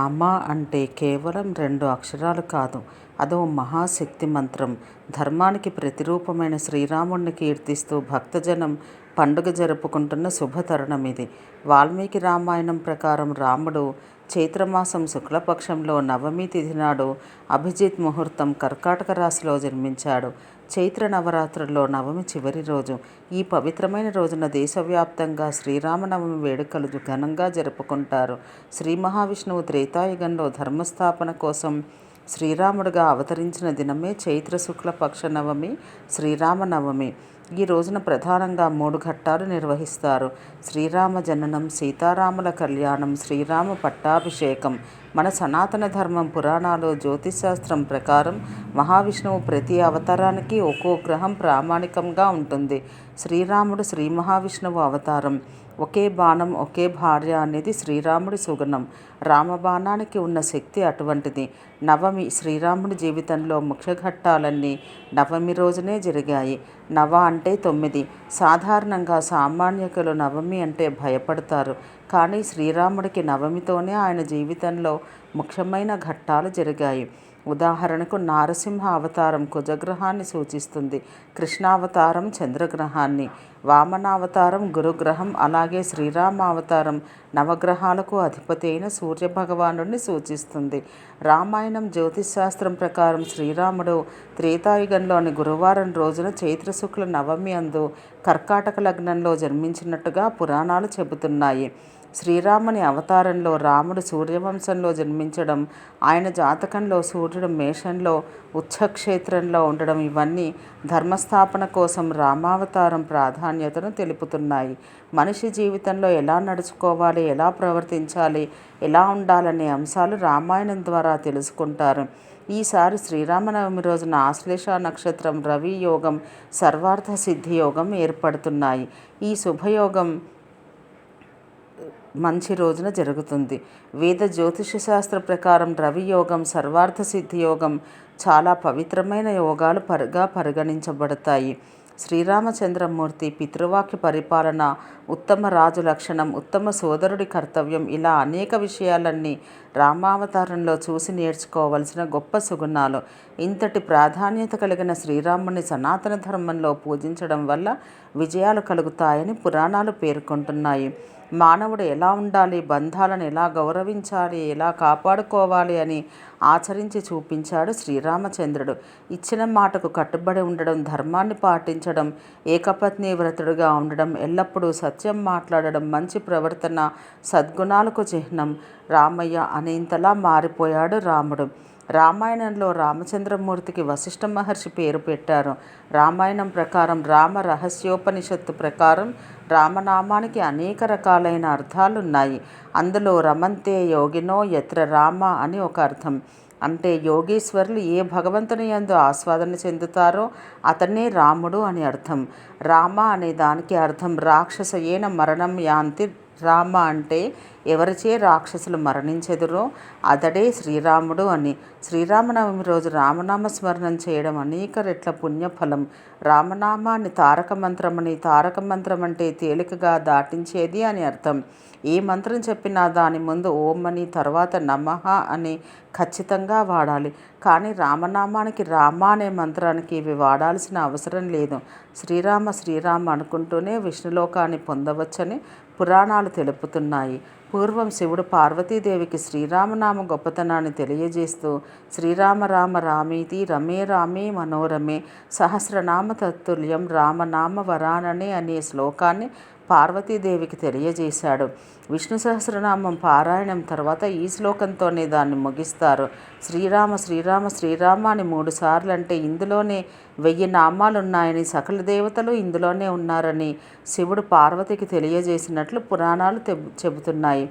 రామ అంటే కేవలం 2 అక్షరాలు కాదు. అదో మహాశక్తి మంత్రం. ధర్మానికి ప్రతిరూపమైన శ్రీరాముడిని కీర్తిస్తూ భక్తజనం పండుగ జరుపుకుంటున్న శుభతరుణం ఇది. వాల్మీకి రామాయణం ప్రకారం రాముడు చైత్రమాసం శుక్లపక్షంలో నవమి తిథి నాడు అభిజిత్ ముహూర్తం కర్కాటక రాశిలో జన్మించాడు. చైత్ర నవరాత్రుల్లో నవమి చివరి రోజు. ఈ పవిత్రమైన రోజున దేశవ్యాప్తంగా శ్రీరామనవమి వేడుకలు ఘనంగా జరుపుకుంటారు. శ్రీ మహావిష్ణువు త్రేతాయుగంలో ధర్మస్థాపన కోసం శ్రీరాముడుగా అవతరించిన దినమే చైత్ర శుక్ల పక్ష నవమి, శ్రీరామనవమి. ఈ రోజున ప్రధానంగా 3 ఘట్టాలు నిర్వహిస్తారు. శ్రీరామ జననం, సీతారాముల కళ్యాణం, శ్రీరామ పట్టాభిషేకం. మన సనాతన ధర్మం, పురాణాలు, జ్యోతిశాస్త్రం ప్రకారం మహావిష్ణువు ప్రతి అవతారానికి ఒక్కో గ్రహం ప్రామాణికంగా ఉంటుంది. శ్రీరాముడు శ్రీ మహావిష్ణువు అవతారం. ఒకే బాణం ఒకే భార్య అనేది శ్రీరాముడి సుగుణం. రామబాణానికి ఉన్న శక్తి అటువంటిది. నవమి శ్రీరాముడి జీవితంలో ముఖ్య ఘట్టాలన్నీ నవమి రోజునే జరిగాయి. నవ అంటే 9. సాధారణంగా సామాన్యకులు నవమి అంటే భయపడతారు. కానీ శ్రీరాముడికి నవమితోనే ఆయన జీవితంలో ముఖ్యమైన ఘట్టాలు జరిగాయి. ఉదాహరణకు నారసింహ అవతారం కుజగ్రహాన్ని సూచిస్తుంది, కృష్ణావతారం చంద్రగ్రహాన్ని, వామనావతారం గురుగ్రహం, అలాగే శ్రీరామ అవతారం నవగ్రహాలకు అధిపతి అయిన సూర్యభగవానుడిని సూచిస్తుంది. రామాయణం జ్యోతిశాస్త్రం ప్రకారం శ్రీరాముడు త్రేతాయుగంలోని గురువారం రోజున చైత్రశుక్ల నవమి అందు కర్కాటక లగ్నంలో జన్మించినట్టుగా పురాణాలు చెబుతున్నాయి. శ్రీరాముని అవతారంలో రాముడు సూర్యవంశంలో జన్మించడం, ఆయన జాతకంలో సూర్యుడు మేషంలో ఉచ్చక్షేత్రంలో ఉండడం ఇవన్నీ ధర్మస్థాపన కోసం రామావతారం ప్రాధాన్యతను తెలుపుతున్నాయి. మనిషి జీవితంలో ఎలా నడుచుకోవాలి, ఎలా ప్రవర్తించాలి, ఎలా ఉండాలనే అంశాలు రామాయణం ద్వారా తెలుసుకుంటారు. ఈసారి శ్రీరామనవమి రోజున ఆశ్లేష నక్షత్రం, రవి యోగం, సర్వార్థ సిద్ధి యోగం ఏర్పడుతున్నాయి. ఈ శుభయోగం మంచి రోజున జరుగుతుంది. వేద జ్యోతిష శాస్త్ర ప్రకారం రవి యోగం, సర్వార్థ సిద్ధి యోగం చాలా పవిత్రమైన యోగాలుగా పరిగణించబడతాయి. శ్రీరామచంద్రమూర్తి పితృవాక్య పరిపాలన, ఉత్తమ రాజు లక్షణం, ఉత్తమ సోదరుడి కర్తవ్యం, ఇలా అనేక విషయాలన్నీ రామావతారంలో చూసి నేర్చుకోవలసిన గొప్ప సుగుణాలు. ఇంతటి ప్రాధాన్యత కలిగిన శ్రీరాముని సనాతన ధర్మంలో పూజించడం వల్ల విజయాలు కలుగుతాయని పురాణాలు పేర్కొంటున్నాయి. మానవుడు ఎలా ఉండాలి, బంధాలను ఎలా గౌరవించాలి, ఎలా కాపాడుకోవాలి అని ఆచరించి చూపించాడు శ్రీరామచంద్రుడు. ఇచ్చిన మాటకు కట్టుబడి ఉండడం, ధర్మాన్ని పాటించడం, ఏకపత్ని వ్రతుడుగా ఉండడం, ఎల్లప్పుడూ సత్యం మాట్లాడడం, మంచి ప్రవర్తన సద్గుణాలకు చిహ్నం. రామయ్య అనేంతలా మారిపోయాడు రాముడు. రామాయణంలో రామచంద్రమూర్తికి వశిష్ఠ మహర్షి పేరు పెట్టారు. రామాయణం ప్రకారం, రామ రహస్యోపనిషత్తు ప్రకారం రామనామానికి అనేక రకాలైన అర్థాలున్నాయి. అందులో రమంతే యోగినో యత్ర రామ అని ఒక అర్థం. అంటే యోగీశ్వరులు ఏ భగవంతుని యందు ఆస్వాదన చెందుతారో అతనే రాముడు అని అర్థం. రామ అనే దానికి అర్థం రాక్షసయేన మరణం యాంతి. రామ అంటే ఎవరిచే రాక్షసులు మరణించెదురో అతడే శ్రీరాముడు అని. శ్రీరామనవమి రోజు రామనామ స్మరణం చేయడం అనేక రెట్ల పుణ్యఫలం. రామనామాన్ని తారక మంత్రమని, తారక మంత్రం అంటే తేలికగా దాటించేది అని అర్థం. ఏ మంత్రం చెప్పినా దాని ముందు ఓం అని, తర్వాత నమః అని ఖచ్చితంగా వాడాలి. కానీ రామనామానికి, రామ అనే మంత్రానికి ఇవి వాడాల్సిన అవసరం లేదు. శ్రీరామ శ్రీరామ అనుకుంటూనే విష్ణులోకాన్ని పొందవచ్చని పురాణాలు తెలుపుతున్నాయి. పూర్వం శివుడు పార్వతీదేవికి శ్రీరామనామ గొప్పతనాన్ని తెలియజేస్తూ శ్రీరామ రామ రామీతి రమే రామే మనోరమే సహస్రనామ తత్తుల్యం రామనామ వరాననే అనే శ్లోకాన్ని పార్వతీదేవికి తెలియజేశాడు. విష్ణు సహస్రనామం పారాయణం తర్వాత ఈ శ్లోకంతోనే దాన్ని ముగిస్తారు. శ్రీరామ శ్రీరామ శ్రీరామ అని 3 సార్లు అంటే ఇందులోనే 1000 నామాలున్నాయని, సకల దేవతలు ఇందులోనే ఉన్నారని శివుడు పార్వతికి తెలియజేసినట్లు పురాణాలు చెబుతున్నాయి.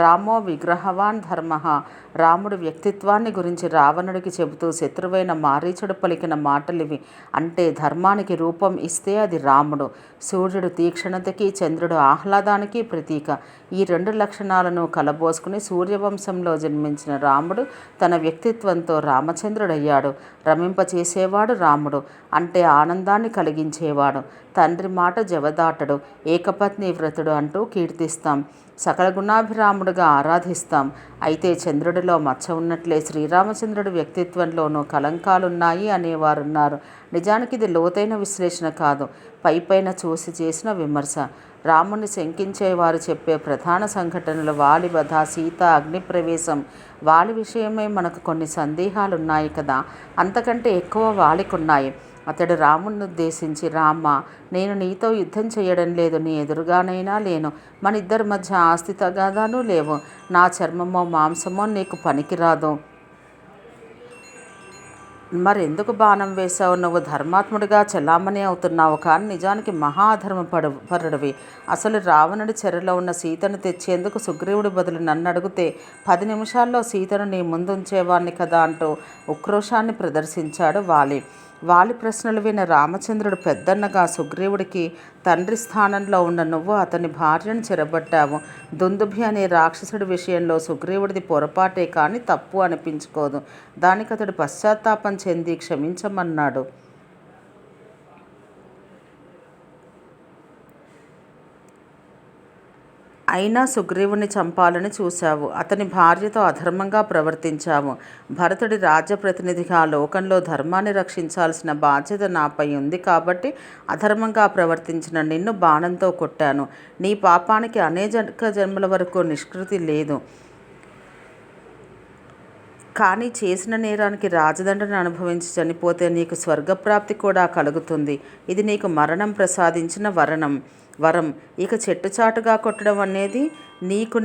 రామో విగ్రహవాన్ ధర్మ. రాముడు వ్యక్తిత్వాన్ని గురించి రావణుడికి చెబుతూ శత్రువైన మారీచుడు పలికిన మాటలివి. అంటే ధర్మానికి రూపం ఇస్తే అది రాముడు. సూర్యుడు తీక్షణతకి, చంద్రుడు ఆహ్లాదానికి ప్రతీక. ఈ 2 లక్షణాలను కలబోసుకుని సూర్యవంశంలో జన్మించిన రాముడు తన వ్యక్తిత్వంతో రామచంద్రుడయ్యాడు. రమింపచేసేవాడు రాముడు అంటే ఆనందాన్ని కలిగించేవాడు. తండ్రి మాట జవదాటడు, ఏకపత్ని వ్రతుడు అంటూ కీర్తిస్తాం. సకల గుణాభిరాముడుగా ఆరాధిస్తాం. అయితే చంద్రుడిలో మచ్చ ఉన్నట్లే శ్రీరామచంద్రుడి వ్యక్తిత్వంలోనూ కళంకాలున్నాయి అనేవారున్నారు. నిజానికి ఇది లోతైన విశ్లేషణ కాదు, పైపైన చూసి చేసిన విమర్శ. రాముని శంకించేవారు చెప్పే ప్రధాన సంఘటనలు వాలి వధ, సీత అగ్నిప్రవేశం. వాలి విషయమై మనకు కొన్ని సందేహాలున్నాయి కదా, అంతకంటే ఎక్కువ వాలికున్నాయి. అతడు రాముని ఉద్దేశించి, రామ, నేను నీతో యుద్ధం చేయడం లేదు, నీ ఎదురుగానైనా లేను. మన ఇద్దరి మధ్య ఆస్తి తగాదాలు లేవు. నా చర్మమో మాంసమో నీకు పనికిరాదు. మరెందుకు బాణం వేశావు? నువ్వు ధర్మాత్ముడిగా చలామణి అవుతున్నావు, కానీ నిజానికి మహా అధర్మపరుడివి. అసలు రావణుడి చెరలో ఉన్న సీతను తెచ్చేందుకు సుగ్రీవుడి బదులు నన్ను అడిగితే 10 నిమిషాల్లో సీతను నీ ముందు ఉంచేవాణ్ణి కదా అంటూ ఉక్రోషాన్ని ప్రదర్శించాడు వాలి. వాలి ప్రశ్నలు విన్న రామచంద్రుడు పెద్దన్నగా, సుగ్రీవుడికి తండ్రి స్థానంలో ఉన్న నువ్వు అతని భార్యను చెరబట్టావు. దుందుభి అనే రాక్షసుడి విషయంలో సుగ్రీవుడిది పొరపాటే కానీ తప్పు అనిపించుకోదు. దానికి అతడు పశ్చాత్తాపం చెంది క్షమించమన్నాడు. అయినా సుగ్రీవుని చంపాలని చూశావు. అతని భార్యతో అధర్మంగా ప్రవర్తించావు. భరతుడి రాజ్యప్రతినిధిగా లోకంలో ధర్మాన్ని రక్షించాల్సిన బాధ్యత నాపై ఉంది కాబట్టి అధర్మంగా ప్రవర్తించిన నిన్ను బాణంతో కొట్టాను. నీ పాపానికి అనేక జన్మల వరకు నిష్కృతి లేదు. కానీ చేసిన నేరానికి రాజదండను అనుభవించి చనిపోతే నీకు స్వర్గప్రాప్తి కూడా కలుగుతుంది. ఇది నీకు మరణం ప్రసాదించిన వరం. ఇక చెట్టుచాటుగా కొట్టడం అనేది నీకు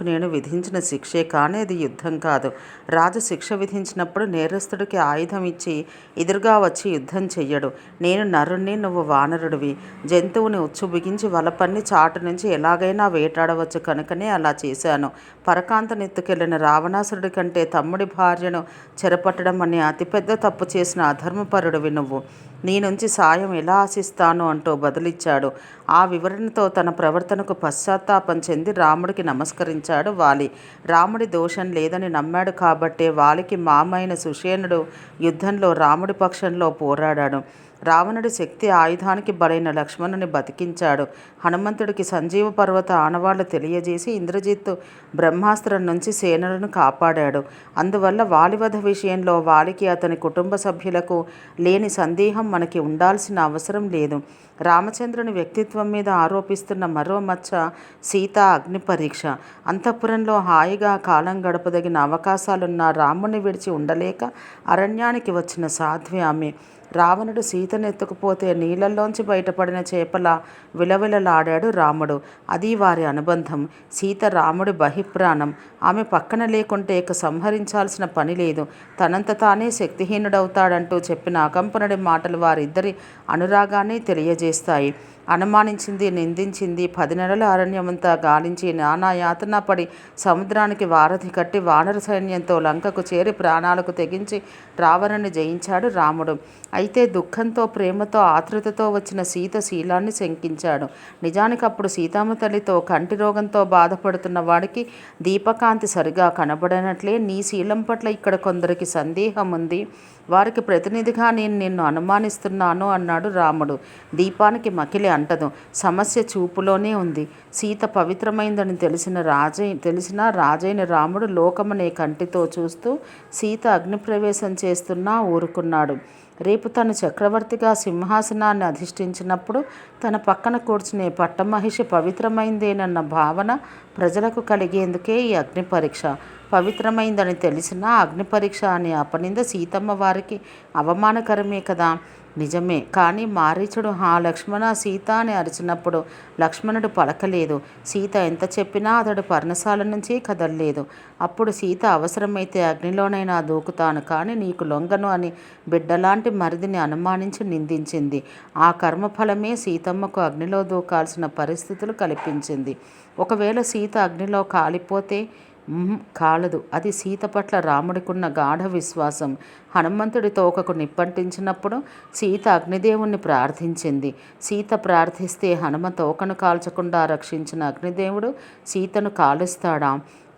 నేను విధించిన శిక్షే, కానీ అది యుద్ధం కాదు. రాజు శిక్ష విధించినప్పుడు నేరస్తుడికి ఆయుధం ఇచ్చి ఎదురుగా వచ్చి యుద్ధం చెయ్యడు. నేను నరుణ్ణి, నువ్వు వానరుడివి. జంతువుని ఉచ్చు బిగించి వలపన్ని చాటు నుంచి ఎలాగైనా వేటాడవచ్చు కనుకనే అలా చేశాను. పరకాంతనెత్తుకెళ్లిన రావణాసురుడి కంటే తమ్ముడి భార్యను చెరపట్టడం అనే అతిపెద్ద తప్పు చేసిన అధర్మపరుడివి నువ్వు. నీ నుంచి సాయం ఎలా ఆశిస్తాను అంటూ బదులిచ్చాడు. ఆ వివరణతో తన ప్రవర్తనకు పశ్చాత్తాపం చెంది రాముడికి నమస్కరించాడు వాలి. రాముడి దోషం లేదని నమ్మాడు కాబట్టే వాలికి మామైన సుషేణుడు యుద్ధంలో రాముడి పక్షంలో పోరాడాడు. రావణుడి శక్తి ఆయుధానికి బలైన లక్ష్మణుని బతికించాడు. హనుమంతుడికి సంజీవ పర్వత ఆనవాళ్లు తెలియజేసి ఇంద్రజిత్తు బ్రహ్మాస్త్రం నుంచి సేనలను కాపాడాడు. అందువల్ల వాలివధ విషయంలో వాలికి అతని కుటుంబ సభ్యులకు లేని సందేహం మనకి ఉండాల్సిన అవసరం లేదు. రామచంద్రుని వ్యక్తిత్వం మీద ఆరోపిస్తున్న మరో మచ్చ సీత అగ్ని పరీక్ష. అంతఃపురంలో హాయిగా కాలం గడపదగిన అవకాశాలున్న రాముని విడిచి ఉండలేక అరణ్యానికి వచ్చిన సాధ్వి ఆమె. రావణుడు సీతను ఎత్తుకుపోతే నీళ్ళల్లోంచి బయటపడిన చేపలా విలవిలలాడాడు రాముడు. అది వారి అనుబంధం. సీత రాముడి బహిప్రాణం. ఆమె పక్కన లేకుంటే ఇక సంహరించాల్సిన పని లేదు. తనంత తానే శక్తిహీనుడవుతాడంటూ చెప్పిన అకంపనుడి మాటలు వారిద్దరి అనురాగాన్ని తెలియజేస్తాయి. అనుమానించింది, నిందించింది. 10 నెలల అరణ్యమంతా గాలించి నానా యాతన పడి సముద్రానికి వారధి కట్టి వానర సైన్యంతో లంకకు చేరి ప్రాణాలకు తెగించి రావణుని జయించాడు రాముడు. అయితే దుఃఖంతో, ప్రేమతో, ఆతృతతో వచ్చిన సీత శీలాన్ని శంకించాడు. నిజానికి అప్పుడు సీతమ్మ తల్లితో కంటి రోగంతో బాధపడుతున్న వాడికి దీపకాంతి సరిగా కనబడనట్లే నీ శీలం పట్ల ఇక్కడ కొందరికి సందేహం ఉంది. వారికి ప్రతినిధిగా నేను నిన్ను అనుమానిస్తున్నాను అన్నాడు రాముడు. దీపానికి మకిలి అంటదు. సమస్య చూపులోనే ఉంది. సీత పవిత్రమైందని తెలిసిన రాజైన రాముడు లోకమనే కంటితో చూస్తూ సీత అగ్నిప్రవేశం చేస్తున్నా ఊరుకున్నాడు. రేపు తను చక్రవర్తిగా సింహాసనాన్ని అధిష్ఠించినప్పుడు తన పక్కన కూర్చునే పట్టమహిషి పవిత్రమైందేనన్న భావన ప్రజలకు కలిగేందుకే ఈ అగ్ని పరీక్ష. పవిత్రమైందని తెలిసినా అగ్ని పరీక్ష అనే అపనింద సీతమ్మ వారికి అవమానకరమే కదా. నిజమే. కానీ మారీచుడు హా లక్ష్మణ, సీత అని అరిచినప్పుడు లక్ష్మణుడు పలకలేదు. సీత ఎంత చెప్పినా అతడు పర్ణశాల నుంచి కదల్లేదు. అప్పుడు సీత అవసరమైతే అగ్నిలోనైనా దూకుతాను, కానీ నీకు లొంగను అని బిడ్డలాంటి మరిదిని అనుమానించి నిందించింది. ఆ కర్మఫలమే సీతమ్మకు అగ్నిలో దూకాల్సిన పరిస్థితులు కల్పించింది. ఒకవేళ సీత అగ్నిలో కాలిపోతే కాలదు. అది సీత పట్ల రాముడికున్న గాఢ విశ్వాసం. హనుమంతుడి తోకకు నిప్పంటించినప్పుడు సీత అగ్నిదేవుణ్ణి ప్రార్థించింది. సీత ప్రార్థిస్తే హనుమ తోకను కాల్చకుండా రక్షించిన అగ్నిదేవుడు సీతను కాలుస్తాడా?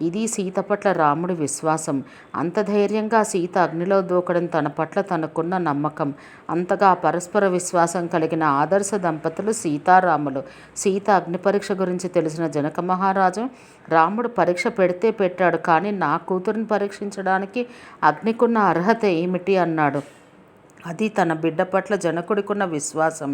ఇది సీత పట్ల రాముడి విశ్వాసం. అంత ధైర్యంగా సీత అగ్నిలో దూకడం తన పట్ల తనకున్న నమ్మకం. అంతగా పరస్పర విశ్వాసం కలిగిన ఆదర్శ దంపతులు సీతారాములు. సీత అగ్ని పరీక్ష గురించి తెలిసిన జనక మహారాజు, రాముడు పరీక్ష పెడితే పెట్టాడు, కానీ నా కూతురిని పరీక్షించడానికి అగ్నికున్న అర్హత ఏమిటి అన్నాడు. అది తన బిడ్డ పట్ల జనకుడికున్న విశ్వాసం.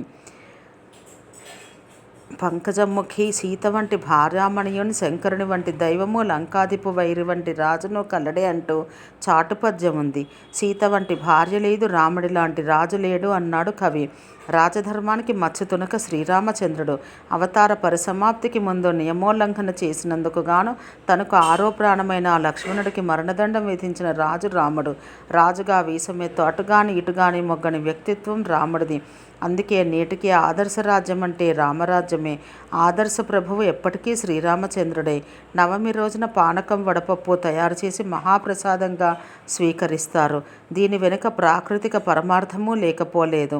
పంకజముఖి సీత వంటి భార్యామణియుని, శంకరుని వంటి దైవము, లంకాధిపు వైరి వంటి రాజును కలడే అంటూ చాటుపద్యం ఉంది. సీత వంటి భార్య లేదు, రాముడి లాంటి రాజు లేడు అన్నాడు కవి. రాజధర్మానికి మచ్చ తునక శ్రీరామచంద్రుడు. అవతార పరిసమాప్తికి ముందు నియమోల్లంఘన చేసినందుకు గాను తనకు ఆరో ప్రాణమైన ఆ లక్ష్మణుడికి మరణదండం విధించిన రాజు రాముడు. రాజుగా వీసమెత్తు అటుగాని ఇటుగాని మొగ్గని వ్యక్తిత్వం రాముడిది. అందుకే నేటికి ఆదర్శ రాజ్యం అంటే రామరాజ్యమే. ఆదర్శ ప్రభువు ఎప్పటికీ శ్రీరామచంద్రుడే. నవమి రోజున పానకం వడపప్పు తయారు చేసి మహాప్రసాదంగా స్వీకరిస్తారు. దీని వెనుక ప్రాకృతిక పరమార్థము లేకపోలేదు.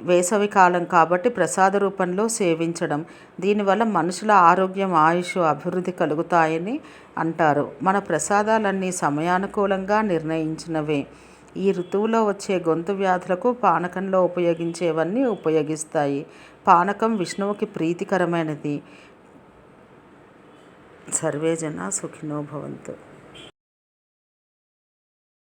వేసవి కాలం కాబట్టి ప్రసాద రూపంలో సేవించడం. దీనివల్ల మనుషుల ఆరోగ్యం, ఆయుష్, అభివృద్ధి కలుగుతాయని అంటారు. మన ప్రసాదాలన్నీ సమయానుకూలంగా నిర్ణయించినవే. ఈ ఋతువులో వచ్చే గొంతు వ్యాధులకు పానకంలో ఉపయోగించేవన్నీ ఉపయోగిస్తాయి. పానకం విష్ణువుకి ప్రీతికరమైనది. సర్వే జన సుఖినో భవంతు.